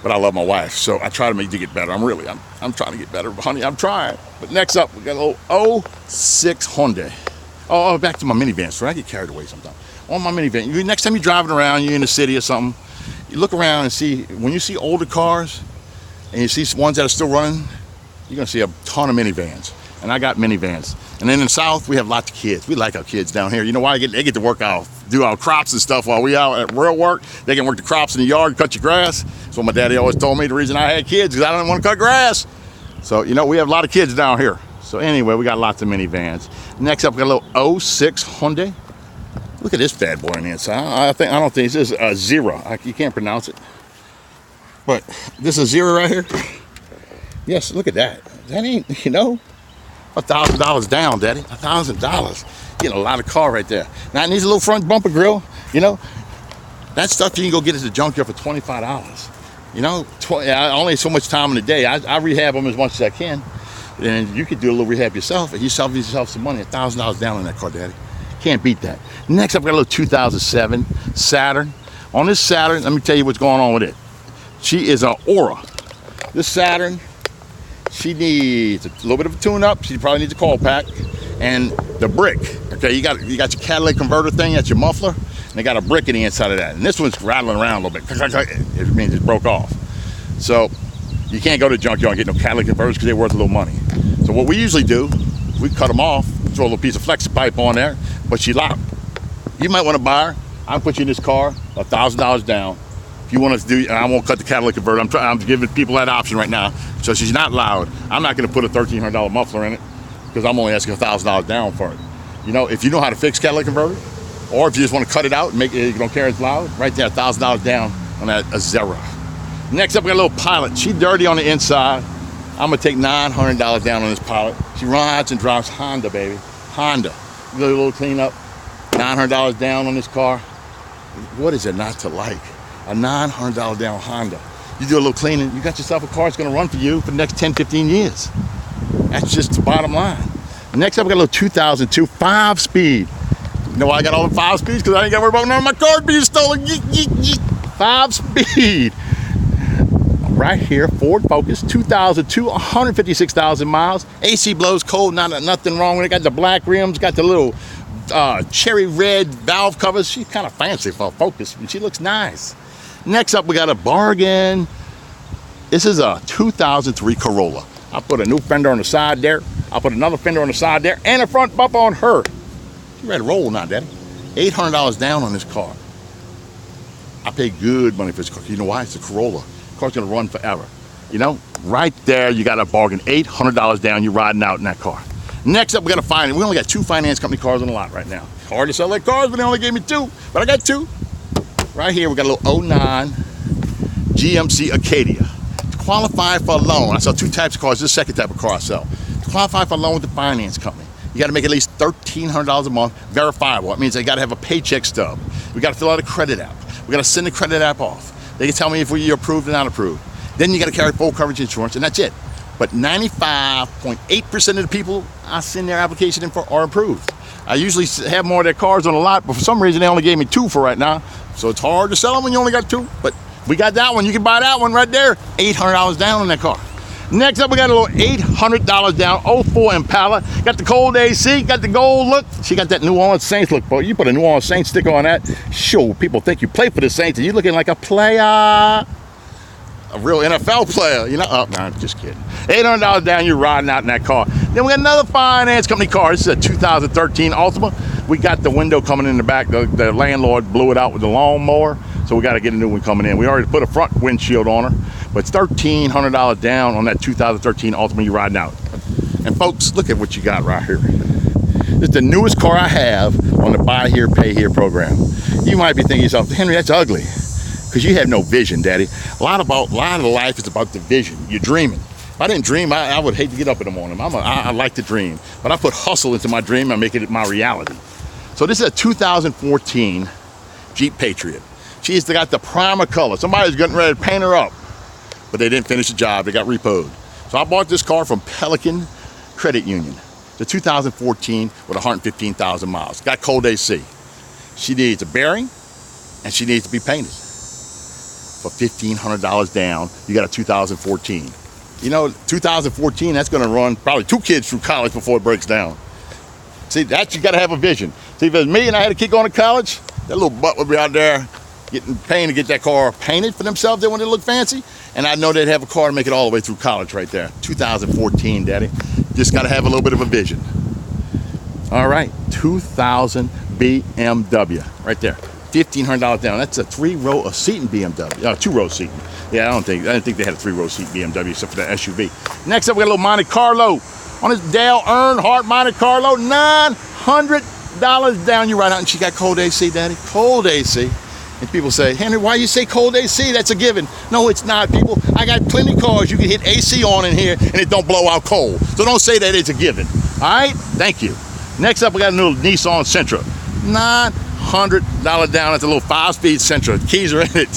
But I love my wife, so I try to make you get better. I'm trying to get better, honey. I'm trying. But next up, we got a little 06 Hyundai. Oh, back to my minivans. So I get carried away sometimes. On my minivan, next time you're driving around, you're in the city or something, you look around and see, when you see older cars and you see ones that are still running, you're gonna see a ton of minivans. And I got minivans. And then in the South, we have lots of kids. We like our kids down here. You know why? They get to work out, do our crops and stuff while we out at real work. They can work the crops in the yard, cut your grass. That's what my daddy always told me. The reason I had kids is I didn't want to cut grass. So, you know, we have a lot of kids down here. So anyway, we got lots of minivans. Next up, we got a little 06 Hyundai. Look at this bad boy on the inside. I don't think this is a Zero. You can't pronounce it. But this is a Zero right here. Yes, look at that. That ain't, you know, $1,000 down, Daddy. $1,000. Getting a lot of car right there. Now it needs a little front bumper grill. You know, that stuff you can go get at the junkyard for $25. You know, only so much time in the day. I rehab them as much as I can. And you could do a little rehab yourself, and you save yourself some money. $1,000 down on that car, Daddy. Can't beat that. Next up, we got a little 2007 Saturn. On this Saturn, let me tell you what's going on with it. She is an Aura. This Saturn, she needs a little bit of a tune-up. She probably needs a coil pack and the brick. Okay, you got your catalytic converter thing. That's your muffler, and they got a brick in the inside of that. And this one's rattling around a little bit. It means it broke off. So you can't go to the junkyard and get no catalytic converters because they're worth a little money. So what we usually do, we cut them off, throw a little piece of flex pipe on there, but she locked. You might want to buy her. I'll put you in this car, $1,000 down. If you want to do, I won't cut the catalytic converter. I'm giving people that option right now. So she's not loud. I'm not going to put a $1,300 muffler in it because I'm only asking $1,000 down for it. You know, if you know how to fix catalytic converter, or if you just want to cut it out and make it, you don't care it's loud, right there, $1,000 down on that Azera. Next up, we got a little Pilot. She's dirty on the inside. I'm gonna take $900 down on this Pilot. She rides and drives Honda, baby. Honda. Do a little cleanup. $900 down on this car. What is it not to like? A $900 down Honda. You do a little cleaning, you got yourself a car that's gonna run for you for the next 10, 15 years. That's just the bottom line. Next up, we got a little 2002 5-speed. You know why I got all the 5 speeds? Because I ain't got to worry about none of my cars being stolen. 5-speed. Right here, Ford Focus, 2002, 156,000 miles. AC blows cold, nothing wrong with it. Got the black rims, got the little cherry red valve covers. She's kind of fancy for a Focus, but she looks nice. Next up, we got a bargain. This is a 2003 Corolla. I put a new fender on the side there. I'll put another fender on the side there and a front bumper on her. She ready to roll now, Daddy. $800 down on this car. I pay good money for this car. You know why? It's a Corolla. The car's gonna run forever. You know, right there, you got a bargain. $800 down, you're riding out in that car. Next up, we got a finance. We only got 2 finance company cars on the lot right now. Hard to sell like cars, but they only gave me 2. But I got 2. Right here, we got a little 09 GMC Acadia. To qualify for a loan, I sell 2 types of cars. This is the second type of car I sell. To qualify for a loan with the finance company, you got to make at least $1,300 a month, verifiable. It means they got to have a paycheck stub. We got to fill out a credit app. We got to send the credit app off. They can tell me if you're approved or not approved. Then you got to carry full coverage insurance, and that's it. But 95.8% of the people I send their application in for are approved. I usually have more of their cars on the lot, but for some reason they only gave me 2 for right now. So it's hard to sell them when you only got 2. But we got that one. You can buy that one right there. $800 down on that car. Next up, we got a little $800 down 04 Impala. Got the cold AC, got the gold look. She got that New Orleans Saints look, boy. You put a New Orleans Saints sticker on that, sure, people think you play for the Saints and you're looking like a player. A real NFL player, you know? Oh, no, I'm just kidding. $800 down, you're riding out in that car. Then we got another finance company car. This is a 2013 Altima. We got the window coming in the back. The landlord blew it out with the lawnmower, so we got to get a new one coming in. We already put a front windshield on her, but it's $1,300 down on that 2013 Altima you're riding out. And folks, look at what you got right here. This is the newest car I have on the Buy Here, Pay Here program. You might be thinking to yourself, Henry, that's ugly. Because you have no vision, Daddy. A lot of life is about the vision. You're dreaming. If I didn't dream, I would hate to get up in the morning. I like to dream, but I put hustle into my dream and make it my reality. So this is a 2014 Jeep Patriot. She's got the primer color. Somebody's getting ready to paint her up, but they didn't finish the job. They got repoed. So I bought this car from Pelican Credit Union. The 2014 with 115,000 miles. Got cold AC. She needs a bearing, and she needs to be painted. For $1,500 down, you got a 2014. You know, 2014, that's gonna run probably 2 kids through college before it breaks down. See, that you gotta have a vision. See, if it was me and I had a kid going to college, that little butt would be out there getting paid to get that car painted for themselves. They want to look fancy, and I know they'd have a car to make it all the way through college right there. 2014, Daddy. Just gotta have a little bit of a vision. All right, 2000 BMW, right there. $1,500 down. That's a 3-row seating BMW. 2-row seating. Yeah, I didn't think they had a 3-row seat BMW except for the SUV. Next up, we got a little Monte Carlo. On this Dale Earnhardt Monte Carlo, $900 down. You ride out, and she got cold AC, Daddy. Cold AC. And people say, Henry, why you say cold AC? That's a given. No, it's not, people. I got plenty of cars you can hit AC on in here, and it don't blow out cold. So don't say that it's a given. All right? Thank you. Next up, we got a little Nissan Sentra. $900 down. That's a little 5-speed Sentra. The keys are in it.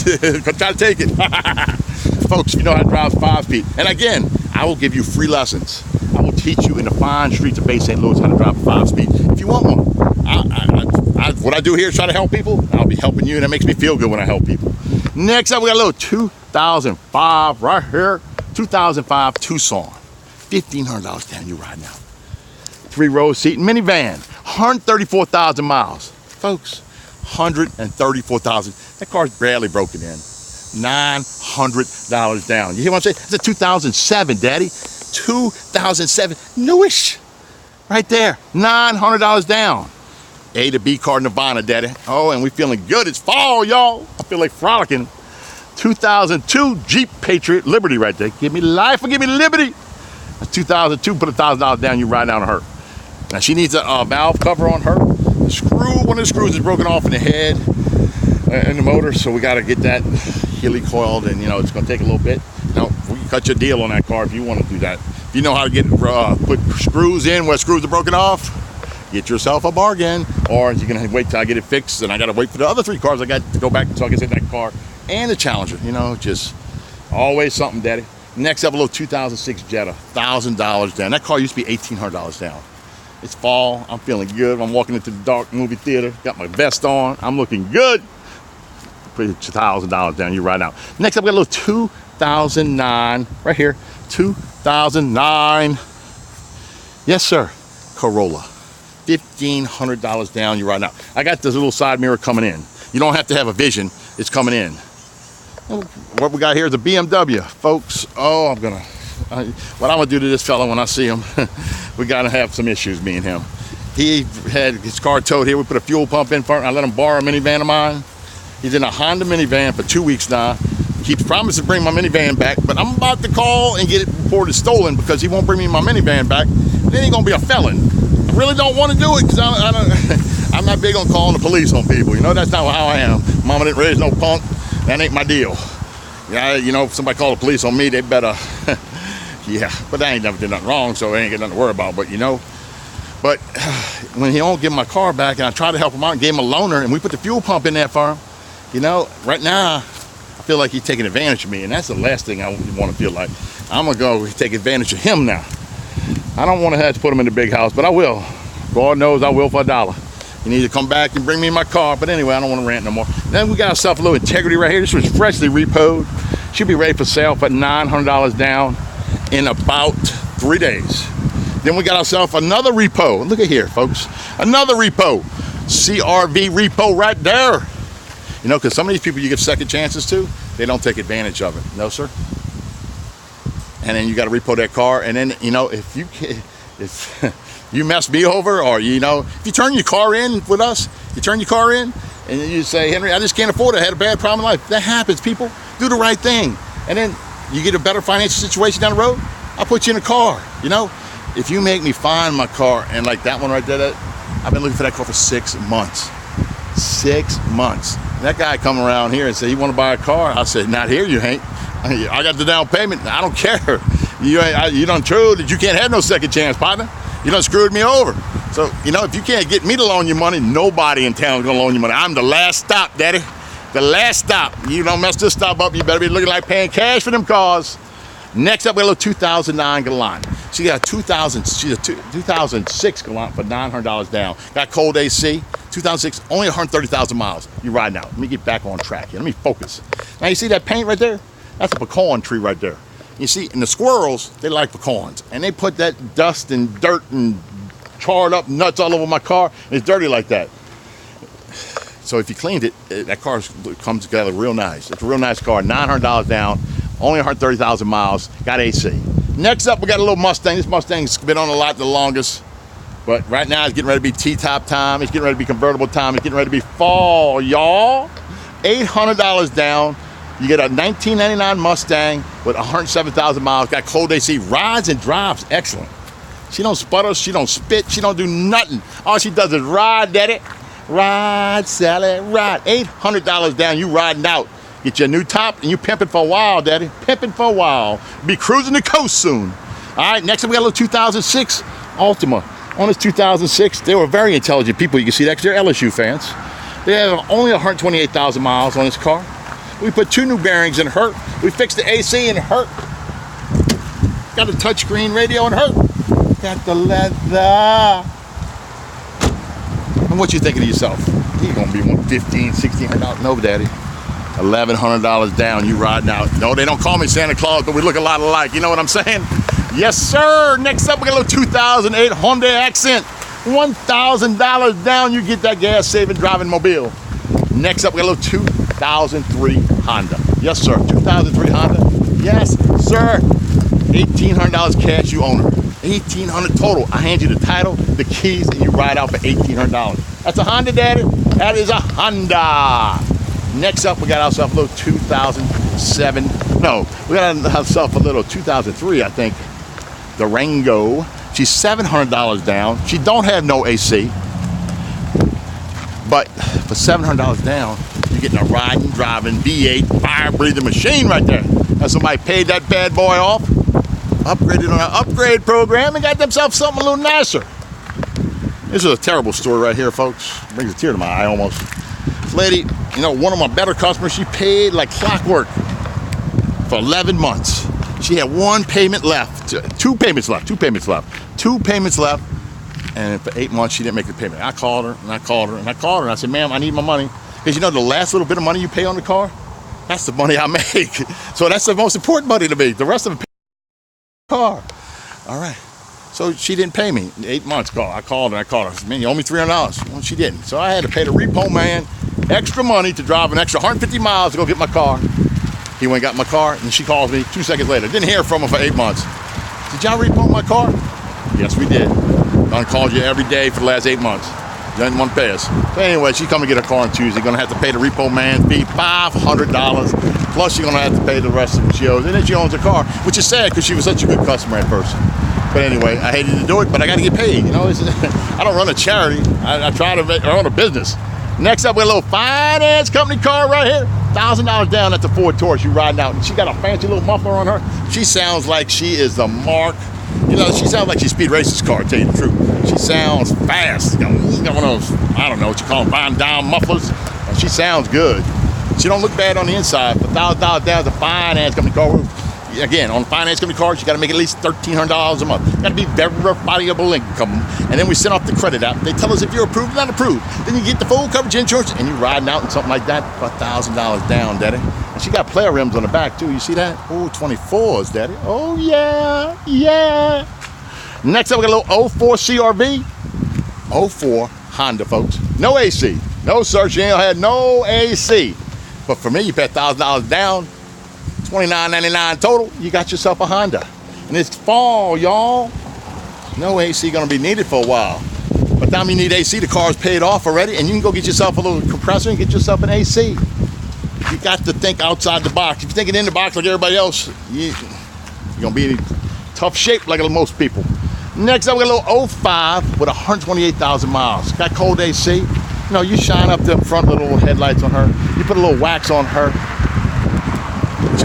Try to take it. Folks, you know how to drive 5-speed. And again, I will give you free lessons. I will teach you in the fine streets of Bay St. Louis how to drive a 5-speed. If you want one, what I do here is try to help people. I'll be helping you, and it makes me feel good when I help people. Next up, we got a little 2005 right here. 2005 Tucson. $1,500 down. You ride now. 3-row seat minivan. 134,000 miles. Folks, 134,000. That car's barely broken in. $900 down. You hear what I'm saying? It's a 2007, Daddy. 2007. Newish. Right there. $900 down. A to B car Nirvana, Daddy. Oh, and we feeling good. It's fall, y'all. I feel like frolicking. 2002 Jeep Patriot Liberty right there. Give me life or give me liberty. That's 2002. Put $1,000 down. You ride down on her. Now she needs a valve cover on her. The screw, one of the screws is broken off in the head and the motor, so we got to get that heli coiled, and you know it's going to take a little bit. Now we can cut your deal on that car if you want to do that. If you know how to get put screws in where screws are broken off, get yourself a bargain, or you can wait till I get it fixed, and I got to wait for the other 3 cars I got to go back so I can get that car and the Challenger. You know, just always something, Daddy. Next up, a little 2006 Jetta, $1,000 down. That car used to be $1,800 down. It's fall. I'm feeling good. I'm walking into the dark movie theater. Got my vest on. I'm looking good. Put $1,000 down. You ride out. Next up, we got a little 2009 right here. 2009. Yes, sir. Corolla. $1,500 down. You ride out. I got this little side mirror coming in. You don't have to have a vision. It's coming in. What we got here is a BMW, folks. Oh, what I'm gonna do to this fella when I see him, we gotta have some issues, me and him. He had his car towed here. We put a fuel pump in front. I let him borrow a minivan of mine. He's in a Honda minivan for 2 weeks now. He keeps promising to bring my minivan back, but I'm about to call and get it reported stolen because he won't bring me my minivan back. Then he's gonna be a felon. I really don't want to do it because I'm not big on calling the police on people. You know, that's not how I am. Mama didn't raise no punk. That ain't my deal. Yeah, you know, if somebody called the police on me, they better. Yeah, but I ain't never did nothing wrong, so I ain't got nothing to worry about. But you know, when he don't give my car back, and I tried to help him out and gave him a loaner, and we put the fuel pump in there for him. You know, right now I feel like he's taking advantage of me, and that's the last thing I want to feel like. I'm gonna go take advantage of him now. I don't want to have to put him in the big house, but I will. God knows I will for $1. You need to come back and bring me my car. But anyway, I don't want to rant no more. Then we got ourselves a little Integrity right here. This was freshly repoed. Should be ready for sale for $900 down in about 3 days. Then we got ourselves another repo. Look at here, folks. Another repo. CRV repo right there. You know, because some of these people you give second chances to, they don't take advantage of it. No, sir. And then you got to repo that car. And then, you know, if you mess me over, or, you know, if you turn your car in with us, you turn your car in, and you say, Henry, I just can't afford it. I had a bad problem in life. That happens, people. Do the right thing. And then you get a better financial situation down the road, I'll put you in a car, you know? If you make me find my car, and like that one right there, I've been looking for that car for 6 months. 6 months. And that guy come around here and say, you want to buy a car? I said, not here, you ain't. I got the down payment. I don't care. You done true that you can't have no second chance, partner. You done screwed me over. So, you know, if you can't get me to loan you money, nobody in town is gonna loan you money. I'm the last stop, daddy. The last stop. You don't mess this stop up, you better be looking like paying cash for them cars. Next up, we got a little 2009 Galant. She's a 2006 Galant for $900 down. Got cold AC, 2006, only 130,000 miles. You riding out. Let me get back on track here. Let me focus. Now you see that paint right there? That's a pecan tree right there. You see, and the squirrels, they like pecans. And they put that dust and dirt and charred up nuts all over my car. And it's dirty like that. So if you cleaned it, that car comes together real nice. It's a real nice car, $900 down, only 130,000 miles, got AC. Next up, we got a little Mustang. This Mustang's been on a lot the longest, but right now it's getting ready to be T-top time. It's getting ready to be convertible time. It's getting ready to be fall, y'all. $800 down. You get a 1999 Mustang with 107,000 miles, got cold AC, rides and drives excellent. She don't sputter, she don't spit, she don't do nothing. All she does is ride, daddy. Ride, Sally, ride. $800 down, you riding out. Get your new top and you pimping for a while, daddy. Pimping for a while. Be cruising the coast soon. All right, next up we got a little 2006 Altima. On this 2006, they were very intelligent people. You can see that because they're LSU fans. They have only 128,000 miles on this car. We put 2 new bearings in her. We fixed the AC in her. Got a touchscreen radio in her. Got the leather. And what you thinking to yourself? You're gonna be $1,500, $1,600. No, daddy. $1,100 down, you riding out. No, they don't call me Santa Claus, but we look a lot alike. You know what I'm saying? Yes, sir. Next up, we got a little 2008 Hyundai Accent. $1,000 down, you get that gas-saving driving mobile. Next up, we got a little 2003 Honda. Yes, sir. 2003 Honda. Yes, sir. $1,800 cash, you own her. $1,800 total. I hand you the title, the keys, and you ride out for $1,800. That's a Honda, daddy. That is a Honda. Next up, we got ourselves a little 2007. No, we got ourselves a little 2003, I think. The Rango. She's $700 down. She don't have no AC. But for $700 down, you're getting a riding, driving V8 fire-breathing machine right there. And somebody paid that bad boy off, upgraded on our upgrade program, and got themselves something a little nicer. This is a terrible story right here, folks. Brings a tear to my eye almost. This lady, you know, one of my better customers, she paid like clockwork for 11 months. She had 1 payment left, 2 payments left, 2 payments left, 2 payments left, and for 8 months she didn't make the payment. I called her, and I called her, and I called her, and I said, ma'am, I need my money. Because you know the last little bit of money you pay on the car, that's the money I make. So that's the most important money to me. The rest of it, car. All right. So she didn't pay me. 8 months call. I called her. I said, man, you owe me $300. Well, she didn't. So I had to pay the repo man extra money to drive an extra 150 miles to go get my car. He went and got my car, and she calls me 2 seconds later. Didn't hear from him for 8 months. Did y'all repo my car? Yes, we did. I called you every day for the last 8 months. You didn't want to pay us. So anyway, she come and get her car on Tuesday. Gonna have to pay the repo man fee, $500. Plus, she's gonna have to pay the rest of what she owes. And then she owns her car, which is sad because she was such a good customer at first. But anyway, I hated to do it, but I got to get paid. You know, I don't run a charity. I try to run a business. Next up, we got a little finance company car right here. $1,000 down at the Ford Taurus. You riding out, and she got a fancy little muffler on her. She sounds like she is the mark. You know, she sounds like she speed races car, to tell you the truth. She sounds fast. You know, got one of those, I don't know what you call them, Van Down mufflers. She sounds good. She don't look bad on the inside. But $1,000 down at the finance company car. Again, on finance company cars, you got to make at least $1,300 a month. Got to be verifiable income. And then we send off the credit app. They tell us if you're approved or not approved. Then you get the full coverage insurance, and you're riding out in something like that for $1,000 down, daddy. And she got player rims on the back, too. You see that? Oh, 24s, daddy. Oh, yeah, yeah. Next up, we got a little 04 CRV. 04 Honda, folks. No AC. No, sir, she ain't had no AC. But for me, you pay $1,000 down. $29.99 total, you got yourself a Honda. And it's fall, y'all. No AC gonna be needed for a while. By the time you need AC, the car's paid off already, and you can go get yourself a little compressor and get yourself an AC. You got to think outside the box. If you're thinking in the box like everybody else, you're gonna be in tough shape like most people. Next up, we got a little 05 with 128,000 miles. Got cold AC. You know, you shine up the front little headlights on her. You put a little wax on her.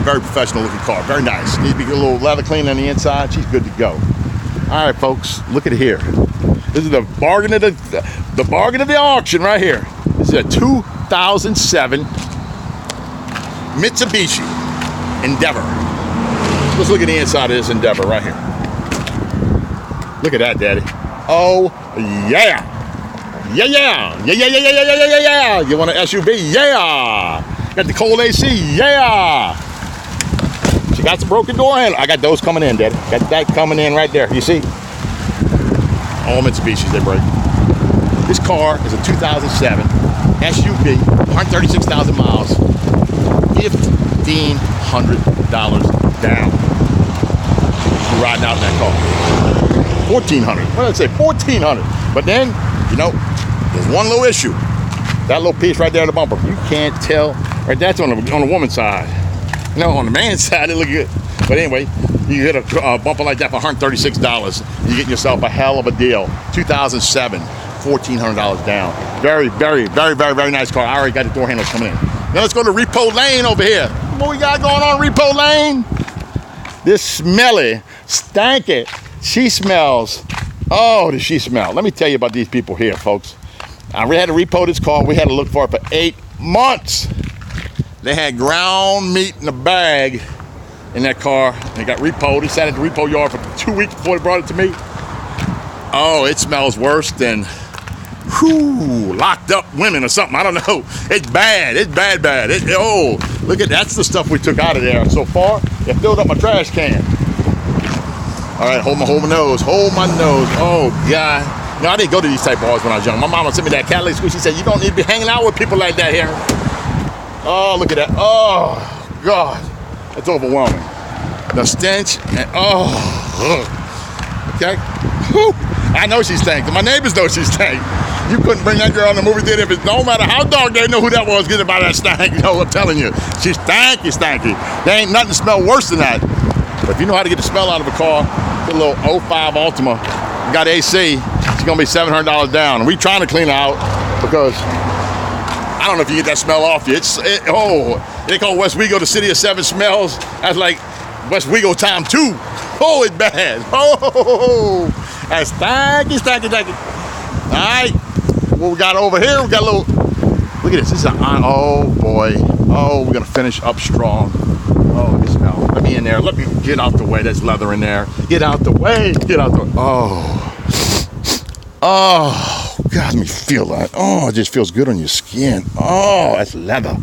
very professional looking car. Very nice. Needs to be a little leather clean on the inside. She's good to go. All right, folks, look at it here. This is the bargain of the auction right here. This is a 2007 Mitsubishi Endeavor. Let's look at the inside of this Endeavor right here. Look at that, Daddy. Oh, yeah. Yeah, yeah. Yeah, yeah, yeah, yeah, yeah, yeah, yeah, yeah. You want an SUV? Yeah. Got the cold AC? Yeah. She got some broken door handle. I got those coming in, Daddy. Got that coming in right there. You see? All Mitsubishis, they break. This car is a 2007 SUV, 136,000 miles, $1,500 down. You're riding out in that car. 1,400. What did I say? 1,400. But then, you know, there's one little issue. That little piece right there in the bumper. You can't tell. Right, that's on the woman's side. You know, on the man's side, it look good. But anyway, you hit a bumper like that for $136. You're getting yourself a hell of a deal. 2007, $1,400 down. Very, very, very, very, very nice car. I already got the door handles coming in. Now let's go to Repo Lane over here. What we got going on Repo Lane? This smelly, stanky, she smells. Oh, does she smell? Let me tell you about these people here, folks. I had to repo this car. We had to look for it for 8 months. They had ground meat in a bag in that car. They got repoed. It sat at the repo yard for 2 weeks before they brought it to me. Oh, it smells worse than locked up women or something. I don't know. It's bad. It's bad, bad. Oh, look at that's the stuff we took out of there so far. It filled up my trash can. All right, hold my nose. Hold my nose. Oh, God. No, I didn't go to these type of bars when I was young. My mama sent me that Cadillac school. She said, you don't need to be hanging out with people like that here. Oh, look at that. Oh, God. That's overwhelming. The stench and okay. Whew. I know she stank. My neighbors know she stank. You couldn't bring that girl in the movie theater if it's no matter how dark they know who that was getting by that stank. No, I'm telling you. She's stanky, stanky. There ain't nothing to smell worse than that. But if you know how to get the smell out of a car, get a little 05 Altima, got AC, it's gonna be $700 down. And we trying to clean her out because I don't know if you get that smell off you. They call West Wego the city of seven smells. That's like West Wego time 2. Oh, it's bad. Oh, that's stanky, stanky, stanky. All right, what we got over here? We got a little. Look at this. This is oh boy. Oh, we're gonna finish up strong. Oh, this smell. Let me in there. Let me get out the way. There's leather in there. Get out the way. Get out the way. Oh, God, let me feel that. Oh, it just feels good on your skin. Oh, that's leather.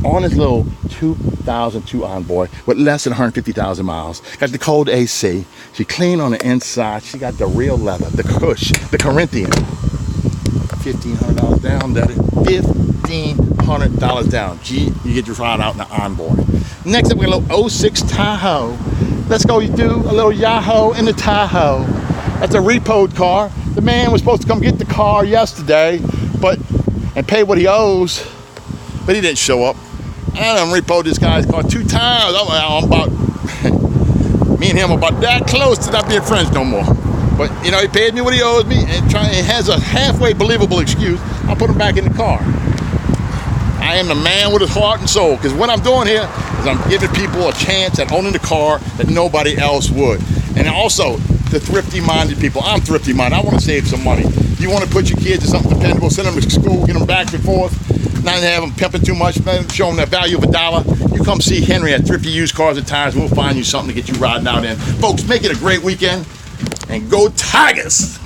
On this little 2002 Envoy with less than 150,000 miles. Got the cold AC. She clean on the inside. She got the real leather, the Cush, the Corinthian. $1,500 down, Daddy. $1,500 down. Gee, you get your ride out in the Envoy. Next up, we got a little 06 Tahoe. Let's go do a little Yahoo in the Tahoe. That's a repoed car. The man was supposed to come get the car yesterday, and pay what he owes, but he didn't show up. I done repoed this guy's car 2 times. I'm about, me and him are about that close to not being friends no more. But, you know, he paid me what he owes me and has a halfway believable excuse. I'll put him back in the car. I am the man with his heart and soul, because what I'm doing here is I'm giving people a chance at owning the car that nobody else would. And also, the thrifty-minded people. I'm thrifty-minded. I want to save some money. You want to put your kids in something dependable, send them to school, get them back and forth, not have them pimping too much, show them the value of $1. You come see Henry at Thrifty Used Cars and Tires. We'll find you something to get you riding out in. Folks, make it a great weekend, and go Tigers!